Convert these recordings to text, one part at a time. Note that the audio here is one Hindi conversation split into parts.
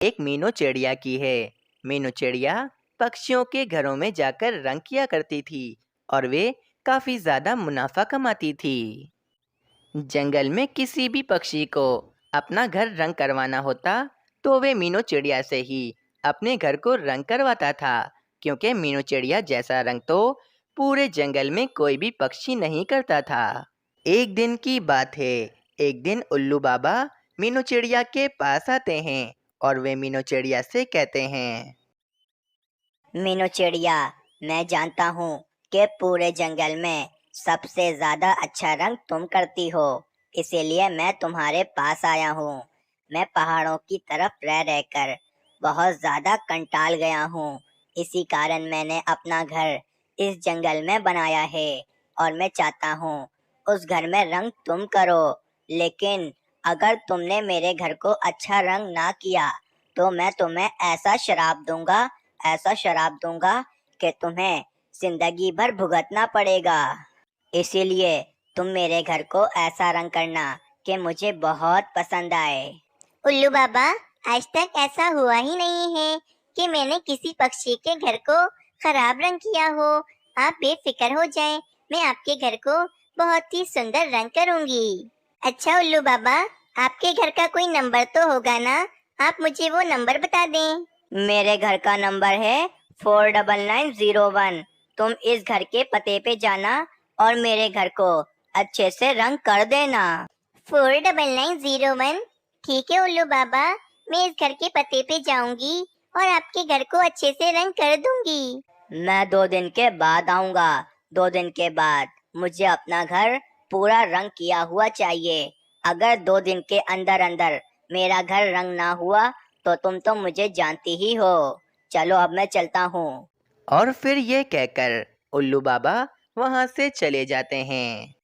एक मीनू चिड़िया की है। मीनू चिड़िया पक्षियों के घरों में जाकर रंग किया करती थी और वे काफी ज्यादा मुनाफा कमाती थी। जंगल में किसी भी पक्षी को अपना घर रंग करवाना होता तो वे मीनू चिड़िया से ही अपने घर को रंग करवाता था, क्योंकि मीनू चिड़िया जैसा रंग तो पूरे जंगल में कोई भी पक्षी नहीं करता था। एक दिन की बात है। एक दिन उल्लू बाबा मीनू चिड़िया के पास आते हैं और वे मीनू चिड़िया से कहते हैं, मीनू चिड़िया, मैं जानता हूँ कि पूरे जंगल में सबसे ज्यादा अच्छा रंग तुम करती हो, इसीलिए मैं तुम्हारे पास आया हूँ। मैं पहाड़ों की तरफ रह रहकर बहुत ज्यादा कंटाल गया हूँ। इसी कारण मैंने अपना घर इस जंगल में बनाया है और मैं चाहता हूँ उस घर में रंग तुम करो। लेकिन अगर तुमने मेरे घर को अच्छा रंग ना किया तो मैं तुम्हें ऐसा शराब दूंगा कि तुम्हें जिंदगी भर भुगतना पड़ेगा। इसीलिए तुम मेरे घर को ऐसा रंग करना कि मुझे बहुत पसंद आए। उल्लू बाबा, आज तक ऐसा हुआ ही नहीं है कि मैंने किसी पक्षी के घर को खराब रंग किया हो। आप बेफिक्र हो जाएं, मैं आपके घर को बहुत ही सुंदर रंग करूंगी। अच्छा उल्लू बाबा, आपके घर का कोई नंबर तो होगा ना? आप मुझे वो नंबर बता दें। मेरे घर का नंबर है 49901। तुम इस घर के पते पे जाना और मेरे घर को अच्छे से रंग कर देना। 49901। ठीक है उल्लू बाबा, मैं इस घर के पते पे जाऊंगी और आपके घर को अच्छे से रंग कर दूंगी। मैं 2 दिन के बाद आऊंगा। 2 दिन के बाद मुझे अपना घर पूरा रंग किया हुआ चाहिए। अगर 2 दिन के अंदर अंदर मेरा घर रंग ना हुआ तो तुम तो मुझे जानती ही हो। चलो अब मैं चलता हूँ। और फिर ये कहकर उल्लू बाबा वहाँ से चले जाते हैं।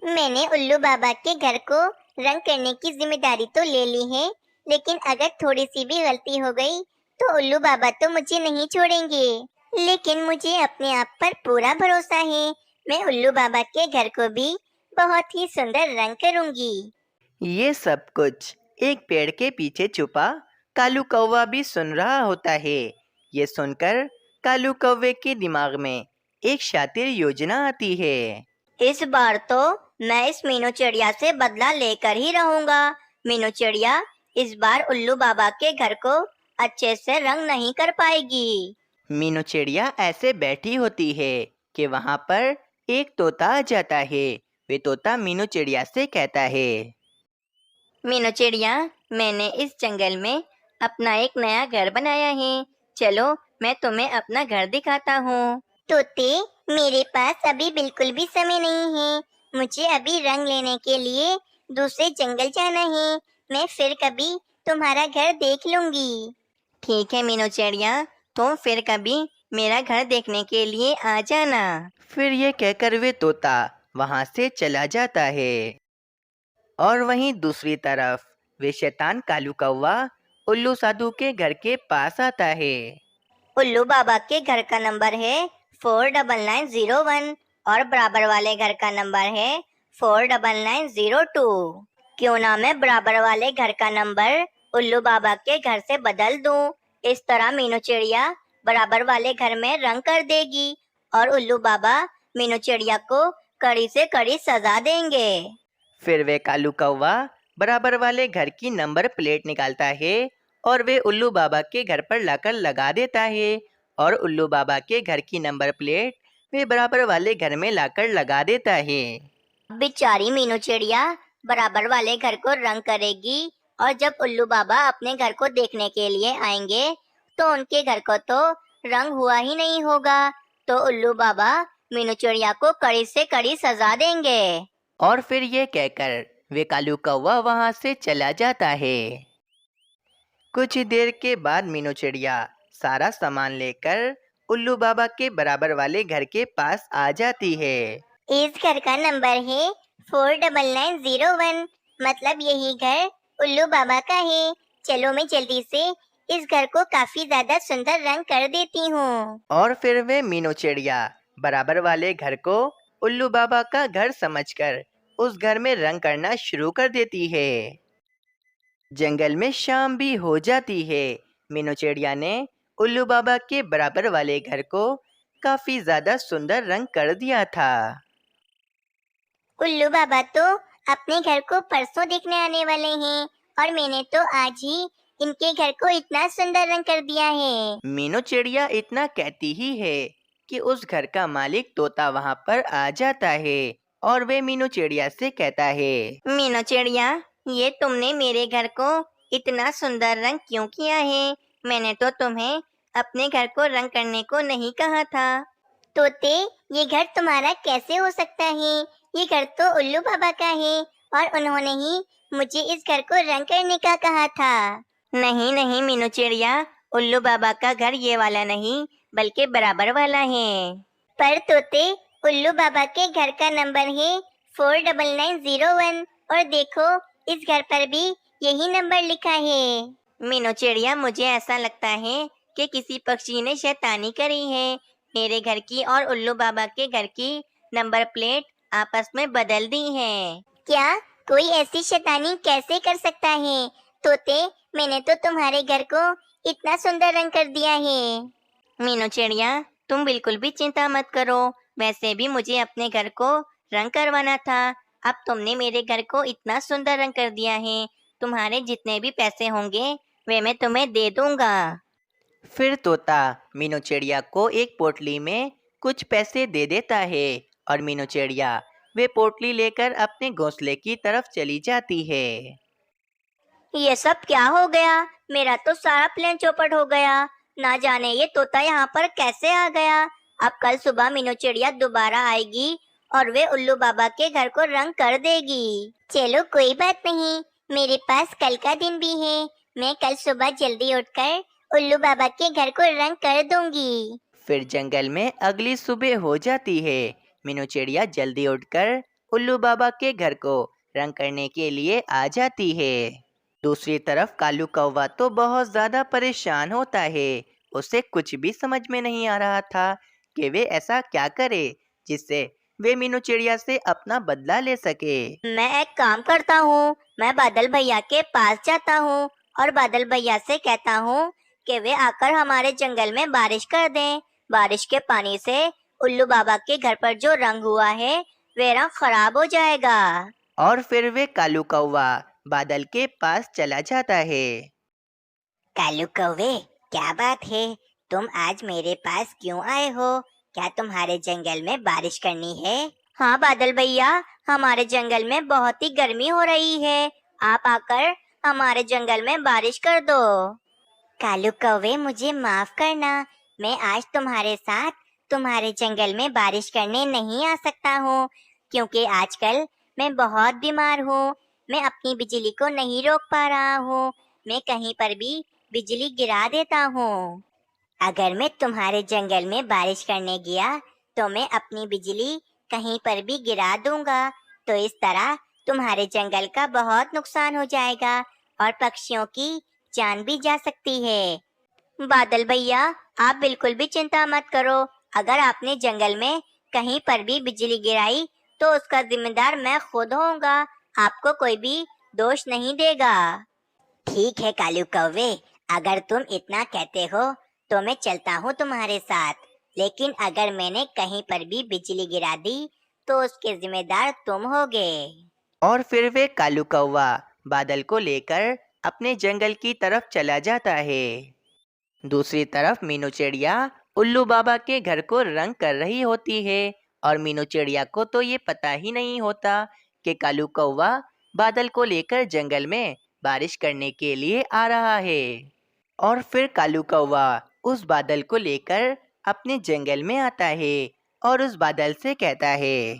मैंने उल्लू बाबा के घर को रंग करने की जिम्मेदारी तो ले ली है, लेकिन अगर थोड़ी सी भी गलती हो गई तो उल्लू बाबा तो मुझे नहीं छोड़ेंगे। लेकिन मुझे अपने आप पर पूरा भरोसा है। मैं उल्लू बाबा के घर को भी बहुत ही सुंदर रंग करूंगी। ये सब कुछ एक पेड़ के पीछे छुपा कालू कौवा भी सुन रहा होता है। ये सुनकर कालू कौवे के दिमाग में एक शातिर योजना आती है। इस बार तो मैं इस मीनू चिड़िया से बदला लेकर ही रहूंगा। मीनू चिड़िया इस बार उल्लू बाबा के घर को अच्छे से रंग नहीं कर पाएगी। मीनू चिड़िया ऐसे बैठी होती है कि वहाँ पर एक तोता आ जाता है। वे तोता मीनू चिड़िया से कहता है, मीनू चिड़िया, मैंने इस जंगल में अपना एक नया घर बनाया है। चलो मैं तुम्हें अपना घर दिखाता हूँ। तोते, मेरे पास अभी बिल्कुल भी समय नहीं है। मुझे अभी रंग लेने के लिए दूसरे जंगल जाना है। मैं फिर कभी तुम्हारा घर देख लूंगी। ठीक है मीनू चिड़िया, तुम फिर कभी मेरा घर देखने के लिए आ जाना। फिर ये कहकर वे तोता वहाँ से चला जाता है। और वहीं दूसरी तरफ वे शैतान कालू कौवा उल्लू साधु के घर के पास आता है। उल्लू बाबा के घर का नंबर है 49901 और बराबर वाले घर का नंबर है 49902। क्यों ना मैं बराबर वाले घर का नंबर उल्लू बाबा के घर से बदल दूं। इस तरह मीनू चिड़िया बराबर वाले घर में रंग कर देगी और उल्लू बाबा मीनू चिड़िया को कड़ी से कड़ी सजा देंगे। फिर वे कालू कौवा बराबर वाले घर की नंबर प्लेट निकालता है और वे उल्लू बाबा के घर पर लाकर लगा देता है। और उल्लू बाबा के घर की नंबर प्लेट वे बराबर वाले घर में लाकर लगा देता है। बेचारी मीनू चिड़िया बराबर वाले घर को रंग करेगी और जब उल्लू बाबा अपने घर को देखने के लिए आएंगे तो उनके घर को तो रंग हुआ ही नहीं होगा। तो उल्लू बाबा मीनू चिड़िया को कड़ी से कड़ी सजा देंगे। और फिर ये कहकर वे कालू कौवा वहाँ से चला जाता है। कुछ देर के बाद मीनू चिड़िया सारा सामान लेकर उल्लू बाबा के बराबर वाले घर के पास आ जाती है। इस घर का नंबर है 49901। मतलब यही घर उल्लू बाबा का है। चलो मैं जल्दी से इस घर को काफी ज्यादा सुंदर रंग कर देती हूँ। और फिर वे मीनू चिड़िया बराबर वाले घर को उल्लू बाबा का घर समझकर उस घर में रंग करना शुरू कर देती है। जंगल में शाम भी हो जाती है। मीनू चिड़िया ने उल्लू बाबा के बराबर वाले घर को काफी ज्यादा सुंदर रंग कर दिया था। उल्लू बाबा तो अपने घर को परसों देखने आने वाले हैं और मैंने तो आज ही इनके घर को इतना सुंदर रंग कर दिया है। मीनू चिड़िया इतना कहती ही है कि उस घर का मालिक तोता वहां पर आ जाता है और वे मीनू चिड़िया से कहता है, मीनू चिड़िया, ये तुमने मेरे घर को इतना सुंदर रंग क्यों किया है? मैंने तो तुम्हें अपने घर को रंग करने को नहीं कहा था। तोते, ये घर तुम्हारा कैसे हो सकता है? ये घर तो उल्लू बाबा का है और उन्होंने ही मुझे इस घर को रंग करने का कहा था। नहीं नहीं मीनू चिड़िया, उल्लू बाबा का घर ये वाला नहीं बल्कि बराबर वाला है। पर तोते, उल्लू बाबा के घर का नंबर है 49901 और देखो इस घर पर भी यही नंबर लिखा है। मीनू चिड़िया, मुझे ऐसा लगता है कि किसी पक्षी ने शैतानी करी है। मेरे घर की और उल्लू बाबा के घर की नंबर प्लेट आपस में बदल दी है। क्या? कोई ऐसी शैतानी कैसे कर सकता है? तोते, मैंने तो तुम्हारे घर को इतना सुंदर रंग कर दिया है। मीनू चिड़िया, तुम बिल्कुल भी चिंता मत करो। वैसे भी मुझे अपने घर को रंग करवाना था। अब तुमने मेरे घर को इतना सुंदर रंग कर दिया है, तुम्हारे जितने भी पैसे होंगे वे मैं तुम्हें दे दूंगा। फिर तोता मीनू चिड़िया को एक पोटली में कुछ पैसे दे देता है और मीनू चिड़िया वे पोटली लेकर अपने घोंसले की तरफ चली जाती है। ये सब क्या हो गया? मेरा तो सारा प्लान चौपट हो गया। ना जाने ये तोता यहाँ पर कैसे आ गया। अब कल सुबह मीनू चिड़िया दोबारा आएगी और वे उल्लू बाबा के घर को रंग कर देगी। चलो कोई बात नहीं, मेरे पास कल का दिन भी है। मैं कल सुबह जल्दी उठकर उल्लू बाबा के घर को रंग कर दूंगी। फिर जंगल में अगली सुबह हो जाती है। मीनू चिड़िया जल्दी उठकर उल्लू बाबा के घर को रंग करने के लिए आ जाती है। दूसरी तरफ कालू कौवा तो बहुत ज्यादा परेशान होता है। उसे कुछ भी समझ में नहीं आ रहा था कि वे ऐसा क्या करे जिससे वे मीनू चिड़िया से अपना बदला ले सके। मैं एक काम करता हूँ, मैं बादल भैया के पास जाता हूँ और बादल भैया से कहता हूँ कि वे आकर हमारे जंगल में बारिश कर दें। बारिश के पानी से उल्लू बाबा के घर पर जो रंग हुआ है वे रंग खराब हो जाएगा। और फिर वे कालू कौवा बादल के पास चला जाता है। कालू कौवे, क्या बात है? तुम आज मेरे पास क्यों आए हो? क्या तुम्हारे जंगल में बारिश करनी है? हाँ बादल भैया, हमारे जंगल में बहुत ही गर्मी हो रही है। आप आकर हमारे जंगल में बारिश कर दो। कालू कौवे, मुझे माफ करना, मैं आज तुम्हारे साथ तुम्हारे जंगल में बारिश करने नहीं आ सकता हूँ, क्योंकि आजकल मैं बहुत बीमार हूँ। मैं अपनी बिजली को नहीं रोक पा रहा हूँ। मैं कहीं पर भी बिजली गिरा देता हूँ। अगर मैं तुम्हारे जंगल में बारिश करने गया तो मैं अपनी बिजली कहीं पर भी गिरा दूंगा, तो इस तरह तुम्हारे जंगल का बहुत नुकसान हो जाएगा और पक्षियों की जान भी जा सकती है। बादल भैया, आप बिल्कुल भी चिंता मत करो। अगर आपने जंगल में कहीं पर भी बिजली गिराई तो उसका जिम्मेदार मैं खुद होऊंगा। आपको कोई भी दोष नहीं देगा। ठीक है कालू कौवे, अगर तुम इतना कहते हो तो मैं चलता हूँ तुम्हारे साथ। लेकिन अगर मैंने कहीं पर भी बिजली गिरा दी तो उसके जिम्मेदार तुम होगे। और फिर वे कालू कौवा बादल को लेकर अपने जंगल की तरफ चला जाता है। दूसरी तरफ मीनू चिड़िया उल्लू बाबा के घर को रंग कर रही होती है और मीनू चिड़िया को तो ये पता ही नहीं होता कि कालू कौवा बादल को लेकर जंगल में बारिश करने के लिए आ रहा है। और फिर कालू कौवा उस बादल को लेकर अपने जंगल में आता है और उस बादल से कहता है,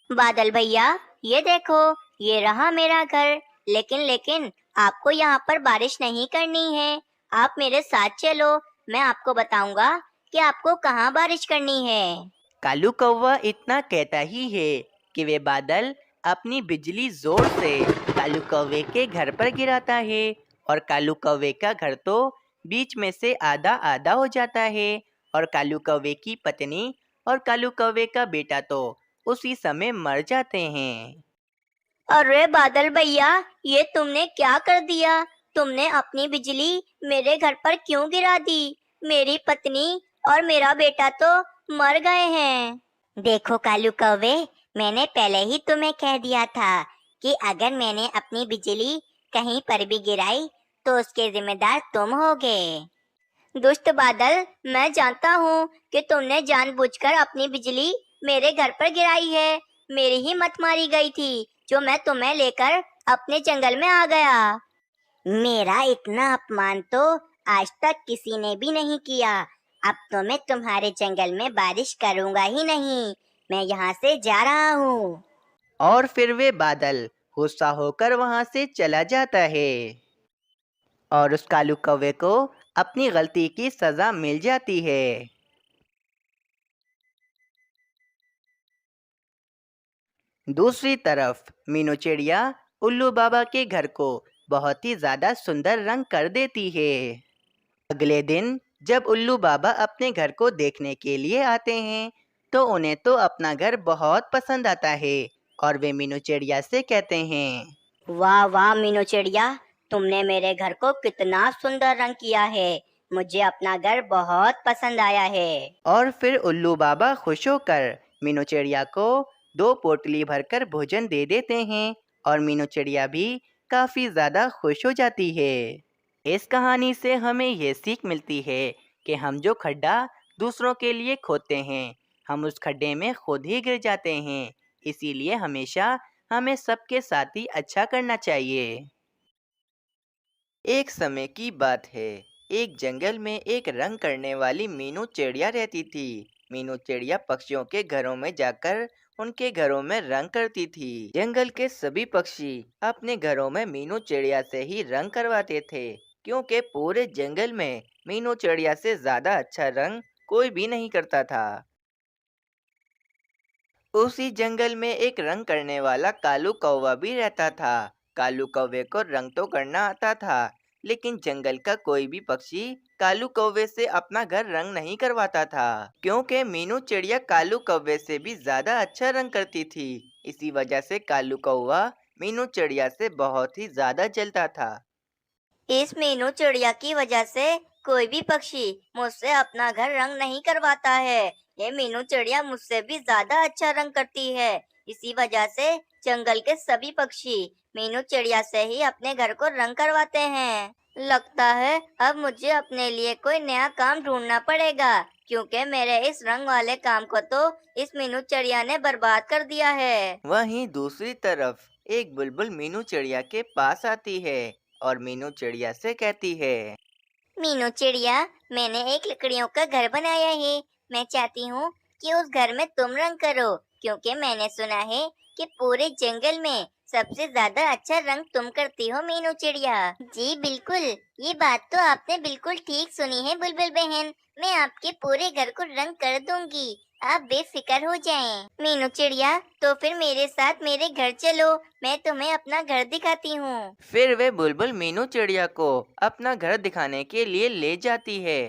बादल भैया, ये देखो, ये रहा मेरा घर। लेकिन आपको यहाँ पर बारिश नहीं करनी है। आप मेरे साथ चलो, मैं आपको बताऊंगा कि आपको कहाँ बारिश करनी है। कालू कौवा इतना कहता ही है कि वे बादल अपनी बिजली जोर से कालू कौवे के घर पर गिराता है और कालू कौवे का घर तो बीच में से आधा आधा हो जाता है और कालू कौवे की पत्नी और कालू कौवे का बेटा तो उसी समय मर जाते हैं। अरे बादल भैया, ये तुमने क्या कर दिया? तुमने अपनी बिजली मेरे घर पर क्यों गिरा दी? मेरी पत्नी और मेरा बेटा तो मर गए हैं। देखो कालू कौवे, मैंने पहले ही तुम्हें कह दिया था कि अगर मैंने अपनी बिजली कहीं पर भी गिराई तो उसके जिम्मेदार तुम होगे। दुष्ट बादल, मैं जानता हूँ कि तुमने जानबूझकर अपनी बिजली मेरे घर पर गिराई है। मेरी ही मत मारी गई थी जो मैं तुम्हें लेकर अपने जंगल में आ गया। मेरा इतना अपमान तो आज तक किसी ने भी नहीं किया। अब तो मैं तुम्हारे जंगल में बारिश करूंगा ही नहीं। मैं यहाँ से जा रहा हूँ। और फिर वे बादल गुस्सा होकर वहां से चला जाता है और उस कालू कौवे को अपनी गलती की सजा मिल जाती है। दूसरी तरफ मीनू चिड़िया उल्लू बाबा के घर को बहुत ही ज्यादा सुंदर रंग कर देती है। अगले दिन जब उल्लू बाबा अपने घर को देखने के लिए आते हैं तो उन्हें तो अपना घर बहुत पसंद आता है और वे मीनू चिड़िया से कहते हैं, वाह वाह मीनू चिड़िया, तुमने मेरे घर को कितना सुंदर रंग किया है। मुझे अपना घर बहुत पसंद आया है। और फिर उल्लू बाबा खुश होकर मीनू चिड़िया को 2 पोटली भरकर भोजन दे देते हैं और मीनू चिड़िया भी काफी ज्यादा खुश हो जाती है। इस कहानी से हमें ये सीख मिलती है कि हम जो खड्डा दूसरों के लिए खोदते हैं हम उस खड्डे में खुद ही गिर जाते हैं। इसीलिए हमेशा हमें सबके साथ ही अच्छा करना चाहिए। एक समय की बात है, एक जंगल में एक रंग करने वाली मीनू चिड़िया रहती थी। मीनू चिड़िया पक्षियों के घरों में जाकर उनके घरों में रंग करती थी। जंगल के सभी पक्षी अपने घरों में मीनू चिड़िया से ही रंग करवाते थे, क्योंकि पूरे जंगल में मीनू चिड़िया से ज्यादा अच्छा रंग कोई भी नहीं करता था। उसी जंगल में एक रंग करने वाला कालू कौवा भी रहता था। कालू कौवे को रंग तो करना आता था, लेकिन जंगल का कोई भी पक्षी कालू कौवे से अपना घर रंग नहीं करवाता था, क्योंकि मीनू चिड़िया कालू कौवे से भी ज्यादा अच्छा रंग करती थी। इसी वजह से कालू कौवा मीनू चिड़िया से बहुत ही ज्यादा जलता था। इस मीनू चिड़िया की वजह से कोई भी पक्षी मुझसे अपना घर रंग नहीं करवाता है। ये मीनू चिड़िया मुझसे भी ज्यादा अच्छा रंग करती है। इसी वजह से जंगल के सभी पक्षी मीनू चिड़िया से ही अपने घर को रंग करवाते हैं। लगता है अब मुझे अपने लिए कोई नया काम ढूंढना पड़ेगा, क्योंकि मेरे इस रंग वाले काम को तो इस मीनू चिड़िया ने बर्बाद कर दिया है। वहीं दूसरी तरफ एक बुलबुल मीनू चिड़िया के पास आती है और मीनू चिड़िया से कहती है, मीनू चिड़िया, मैंने एक लकड़ियों का घर बनाया है। मैं चाहती हूँ कि उस घर में तुम रंग करो, क्योंकि मैंने सुना है कि पूरे जंगल में सबसे ज्यादा अच्छा रंग तुम करती हो मीनू चिड़िया। जी बिल्कुल, ये बात तो आपने बिल्कुल ठीक सुनी है बुलबुल बहन। मैं आपके पूरे घर को रंग कर दूंगी, आप बेफिक्र हो जाएं। मीनू चिड़िया, तो फिर मेरे साथ मेरे घर चलो, मैं तुम्हें अपना घर दिखाती हूँ। फिर वे बुलबुल मीनू चिड़िया को अपना घर दिखाने के लिए ले जाती है।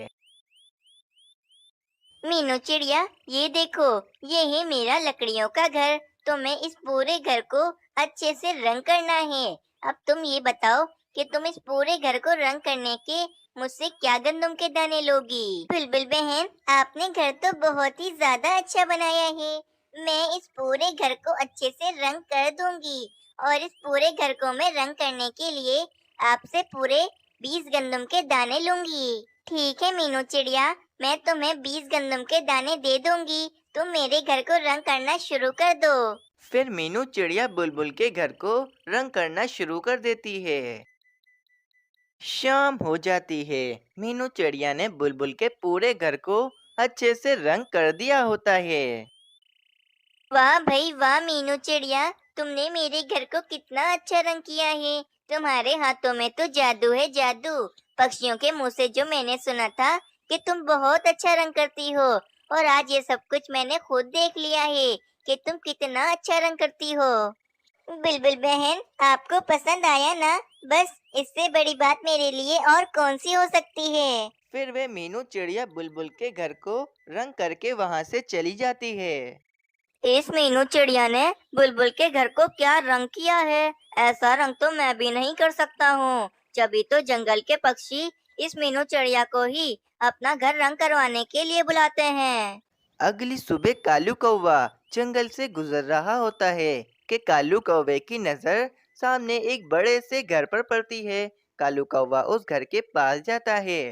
मीनू चिड़िया, ये देखो, ये है मेरा लकड़ियों का घर। तुम्हें इस पूरे घर को अच्छे से रंग करना है। अब तुम ये बताओ कि तुम इस पूरे घर को रंग करने के मुझसे क्या गंदम के दाने लोगी? बुलबुल बहन, आपने घर तो बहुत ही ज्यादा अच्छा बनाया है। मैं इस पूरे घर को अच्छे से रंग कर दूंगी और इस पूरे घर को मैं रंग करने के लिए आपसे पूरे 20 गंदम के दाने लूंगी। ठीक है मीनू चिड़िया, मैं तुम्हें 20 गंदम के दाने दे दूंगी। तुम मेरे घर को रंग करना शुरू कर दो। फिर मीनू चिड़िया बुलबुल के घर को रंग करना शुरू कर देती है। शाम हो जाती है। मीनू चिड़िया ने बुलबुल के पूरे घर को अच्छे से रंग कर दिया होता है। वाह भाई वाह मीनू चिड़िया, तुमने मेरे घर को कितना अच्छा रंग किया है। तुम्हारे हाथों में तो जादू है जादू। पक्षियों के मुंह से जो मैंने सुना था कि तुम बहुत अच्छा रंग करती हो, और आज ये सब कुछ मैंने खुद देख लिया है कि तुम कितना अच्छा रंग करती हो। बुलबुल बहन, आपको पसंद आया ना? बस इससे बड़ी बात मेरे लिए और कौन सी हो सकती है। फिर वे मीनू चिड़िया बुलबुल के घर को रंग करके वहां से चली जाती है। इस मीनू चिड़िया ने बुलबुल के घर को क्या रंग किया है। ऐसा रंग तो मैं भी नहीं कर सकता हूँ। जभी तो जंगल के पक्षी इस मीनू चिड़िया को ही अपना घर रंग करवाने के लिए बुलाते हैं। अगली सुबह कालू कौवा जंगल से गुजर रहा होता है कि कालू कौवे की नजर सामने एक बड़े से घर पर पड़ती है। कालू कौवा उस घर के पास जाता है।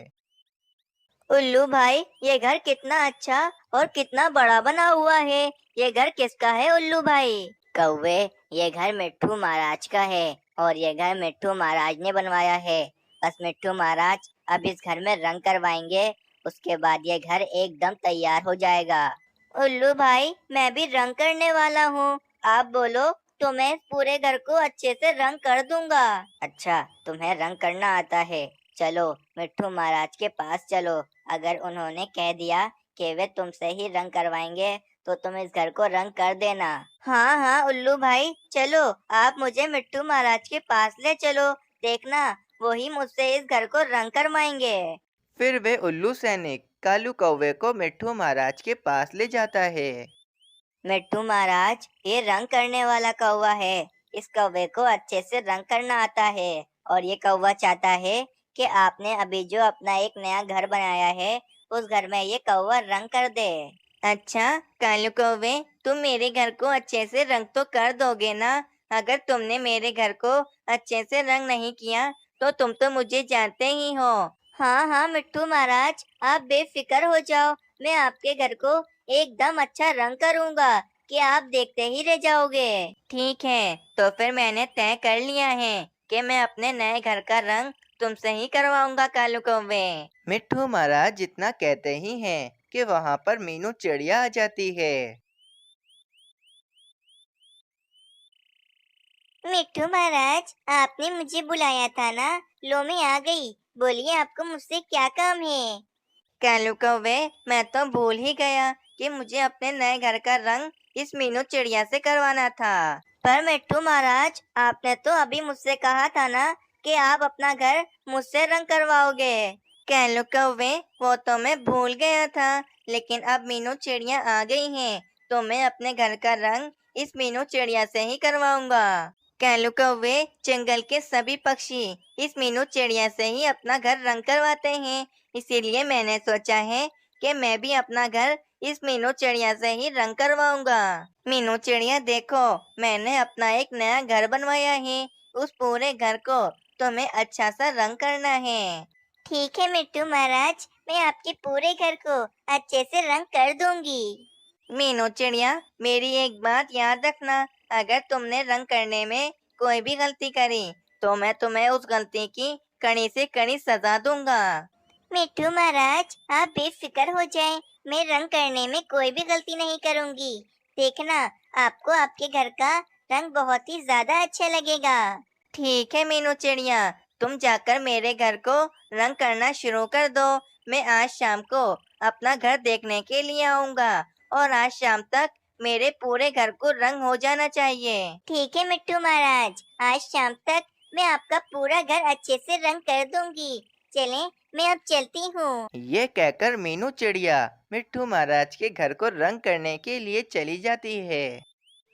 उल्लू भाई, ये घर कितना अच्छा और कितना बड़ा बना हुआ है। ये घर किसका है उल्लू भाई? कौवे, ये घर मिट्ठू महाराज का है और ये घर मिट्ठू महाराज ने बनवाया है। बस मिट्ठू महाराज अब इस घर में रंग करवाएंगे, उसके बाद ये घर एकदम तैयार हो जाएगा। उल्लू भाई, मैं भी रंग करने वाला हूँ। आप बोलो तो मैं इस पूरे घर को अच्छे से रंग कर दूंगा। अच्छा, तुम्हें रंग करना आता है? चलो मिट्ठू महाराज के पास चलो। अगर उन्होंने कह दिया कि वे तुमसे ही रंग करवाएंगे तो तुम इस घर को रंग कर देना। हाँ हाँ उल्लू भाई, चलो आप मुझे मिट्ठू महाराज के पास ले चलो। देखना, वो ही मुझसे इस घर को रंग करवाएंगे। फिर वे उल्लू सैनिक कालू कौवे को मिट्ठू महाराज के पास ले जाता है। मिट्ठू महाराज, ये रंग करने वाला कौवा है। इस कौवे को अच्छे से रंग करना आता है और ये कौवा चाहता है कि आपने अभी जो अपना एक नया घर बनाया है उस घर में ये कौवा रंग कर दे। अच्छा कालू कौवे, तुम मेरे घर को अच्छे से रंग तो कर दोगे ना? अगर तुमने मेरे घर को अच्छे से रंग नहीं किया तो तुम तो मुझे जानते ही हो। हाँ हाँ मिट्ठू महाराज, आप बेफिक्र हो जाओ। मैं आपके घर को एकदम अच्छा रंग करूंगा कि आप देखते ही रह जाओगे। ठीक है, तो फिर मैंने तय कर लिया है कि मैं अपने नए घर का रंग तुमसे ही करवाऊंगा कालू कौवे। मिट्ठू महाराज जितना कहते ही हैं कि वहाँ पर मीनू चिड़िया आ जाती है। मिट्ठू महाराज, आपने मुझे बुलाया था ना? लो मैं आ गई। बोलिए आपको मुझसे क्या काम है? कालू कौवे, मैं तो भूल ही गया कि मुझे अपने नए घर का रंग इस मीनू चिड़िया से करवाना था। पर मिट्ठू महाराज, आपने तो अभी मुझसे कहा था ना कि आप अपना घर मुझसे रंग करवाओगे। कालू कौवे, वो तो मैं भूल गया था, लेकिन अब मीनू चिड़िया आ गई हैं, तो मैं अपने घर का रंग इस मीनू चिड़िया से ही करवाऊंगा। कालू कौवे, जंगल के सभी पक्षी इस मीनू चिड़िया से ही अपना घर रंग करवाते हैं, इसीलिए मैंने सोचा है कि मैं भी अपना घर इस मीनू चिड़िया से ही रंग करवाऊंगा। मीनू चिड़िया देखो, मैंने अपना एक नया घर बनवाया है। उस पूरे घर को तुम्हें अच्छा सा रंग करना है। ठीक है मिट्टू महाराज, मैं आपके पूरे घर को अच्छे से रंग कर दूंगी। मीनू चिड़िया, मेरी एक बात याद रखना, अगर तुमने रंग करने में कोई भी गलती करी तो मैं तुम्हें उस गलती की कड़ी से कड़ी सजा दूंगा। मिट्टू महाराज, आप बेफिक्र हो जाएं, मैं रंग करने में कोई भी गलती नहीं करूंगी। देखना, आपको आपके घर का रंग बहुत ही ज्यादा अच्छा लगेगा। ठीक है मीनू चिड़िया, तुम जाकर मेरे घर को रंग करना शुरू कर दो। मैं आज शाम को अपना घर देखने के लिए आऊंगा और आज शाम तक मेरे पूरे घर को रंग हो जाना चाहिए। ठीक है मिट्टू महाराज, आज शाम तक मैं आपका पूरा घर अच्छे से रंग कर दूंगी। चलें, मैं अब चलती हूँ। ये कहकर मीनू चिड़िया मिट्ठू महाराज के घर को रंग करने के लिए चली जाती है।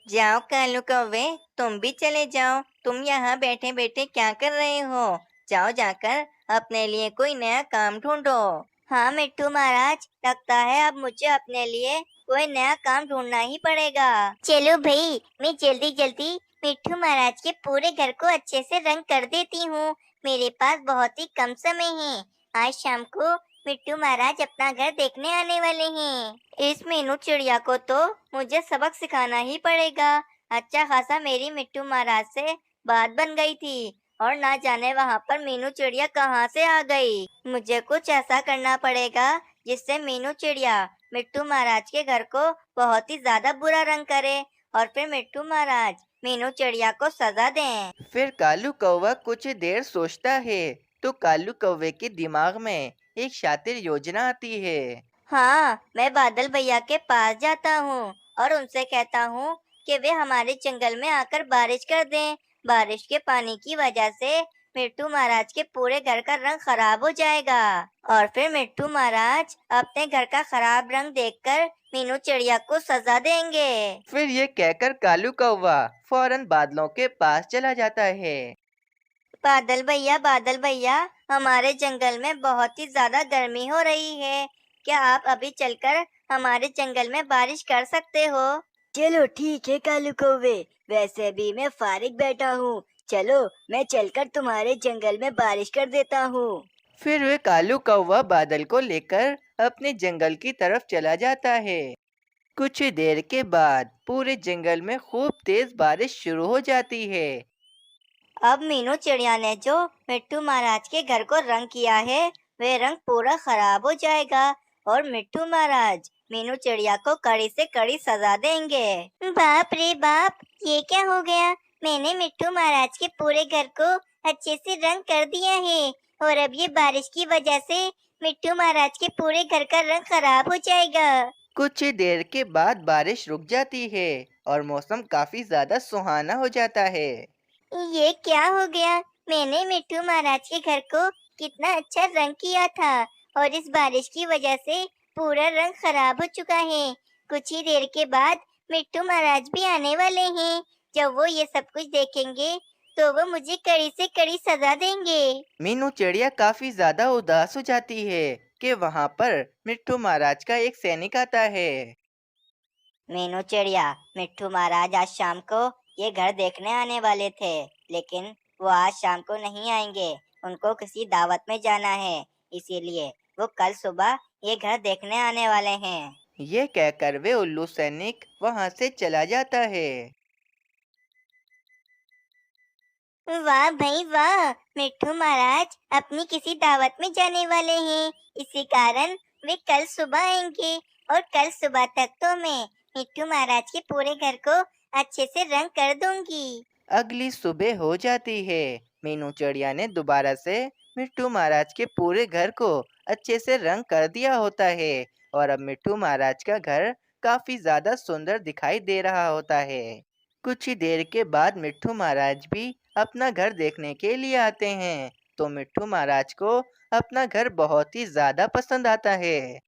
जाओ कालू कौवे, तुम भी चले जाओ। तुम यहाँ बैठे बैठे क्या कर रहे हो? जाओ जाकर अपने लिए कोई नया काम ढूंढो। हाँ मिट्टू महाराज, लगता है अब मुझे अपने लिए कोई नया काम ढूंढना ही पड़ेगा। चलो भाई, मैं जल्दी जल्दी मिट्टू महाराज के पूरे घर को अच्छे से रंग कर देती हूँ। मेरे पास बहुत ही कम समय है। आज शाम को मिट्टू महाराज अपना घर देखने आने वाले हैं। इस मीनू चिड़िया को तो मुझे सबक सिखाना ही पड़ेगा। अच्छा खासा मेरी मिट्टू महाराज से बात बन गई थी और ना जाने वहाँ पर मीनू चिड़िया कहाँ से आ गई। मुझे कुछ ऐसा करना पड़ेगा जिससे मीनू चिड़िया मिट्टू महाराज के घर को बहुत ही ज्यादा बुरा रंग करे और फिर मिट्टू महाराज मीनू चिड़िया को सजा दें। फिर कालू कौवा कुछ देर सोचता है तो कालू कौवे के दिमाग में एक शातिर योजना आती है। हाँ, मैं बादल भैया के पास जाता हूँ और उनसे कहता हूँ कि वे हमारे जंगल में आकर बारिश कर दें। बारिश के पानी की वजह से मिट्टू महाराज के पूरे घर का रंग खराब हो जाएगा और फिर मिट्टू महाराज अपने घर का खराब रंग देखकर मीनू चिड़िया को सजा देंगे। फिर ये कहकर कालू कौवा फौरन बादलों के पास चला जाता है। बादल भैया, हमारे जंगल में बहुत ही ज्यादा गर्मी हो रही है। क्या आप अभी चलकर हमारे जंगल में बारिश कर सकते हो? चलो ठीक है कालू कौवे, वैसे भी मैं फारिग बैठा हूँ। चलो मैं चलकर तुम्हारे जंगल में बारिश कर देता हूँ। फिर वे कालू कौवा बादल को लेकर अपने जंगल की तरफ चला जाता है। कुछ ही देर के बाद पूरे जंगल में खूब तेज बारिश शुरू हो जाती है। अब मीनू चिड़िया ने जो मिट्टू महाराज के घर को रंग किया है, वह रंग पूरा खराब हो जाएगा और मिट्टू महाराज मीनू चिड़िया को कड़ी से कड़ी सजा देंगे। बाप रे बाप, ये क्या हो गया? मैंने मिट्टू महाराज के पूरे घर को अच्छे से रंग कर दिया है और अब ये बारिश की वजह से मिट्टू महाराज के पूरे घर का रंग खराब हो जाएगा। कुछ ही देर के बाद बारिश रुक जाती है और मौसम काफी ज्यादा सुहाना हो जाता है। ये क्या हो गया? मैंने मिट्टू महाराज के घर को कितना अच्छा रंग किया था और इस बारिश की वजह से पूरा रंग खराब हो चुका है। कुछ ही देर के बाद मिट्टू महाराज भी आने वाले हैं। जब वो ये सब कुछ देखेंगे तो वो मुझे कड़ी से कड़ी सजा देंगे। मीनू चिड़िया काफी ज्यादा उदास हो जाती है कि वहाँ पर मिट्टू महाराज का एक सैनिक आता है। मीनू चिड़िया, मिट्टू महाराज आज शाम को ये घर देखने आने वाले थे, लेकिन वो आज शाम को नहीं आएंगे। उनको किसी दावत में जाना है, इसीलिए वो कल सुबह ये घर देखने आने वाले हैं। ये कहकर वे उल्लू सैनिक वहाँ से चला जाता है। वाह भाई वाह, मिट्टू महाराज अपनी किसी दावत में जाने वाले हैं, इसी कारण वे कल सुबह आएंगे और कल सुबह तक तो मैं मिट्टू महाराज के पूरे घर को अच्छे से रंग कर दूंगी। अगली सुबह हो जाती है। मीनू चिड़िया ने दोबारा से मिट्टू महाराज के पूरे घर को अच्छे से रंग कर दिया होता है और अब मिट्टू महाराज का घर काफी ज्यादा सुंदर दिखाई दे रहा होता है। कुछ ही देर के बाद मिट्टू महाराज भी अपना घर देखने के लिए आते हैं, तो मिट्टू महाराज को अपना घर बहुत ही ज्यादा पसंद आता है।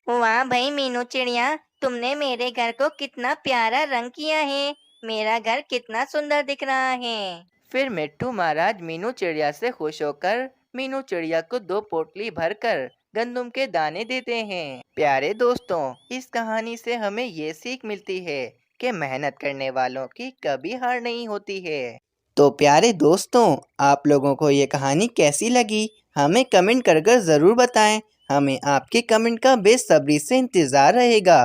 वाह भाई मीनू चिड़िया, तुमने मेरे घर को कितना प्यारा रंग किया है। मेरा घर कितना सुंदर दिख रहा है। फिर मिट्टू महाराज मीनू चिड़िया से खुश होकर मीनू चिड़िया को 2 पोटली भरकर गंदुम के दाने देते हैं। प्यारे दोस्तों, इस कहानी से हमें ये सीख मिलती है कि मेहनत करने वालों की कभी हार नहीं होती है। तो प्यारे दोस्तों, आप लोगों को ये कहानी कैसी लगी हमें कमेंट कर ज़रूर बताएं। हमें आपके कमेंट का बेसब्री से इंतज़ार रहेगा।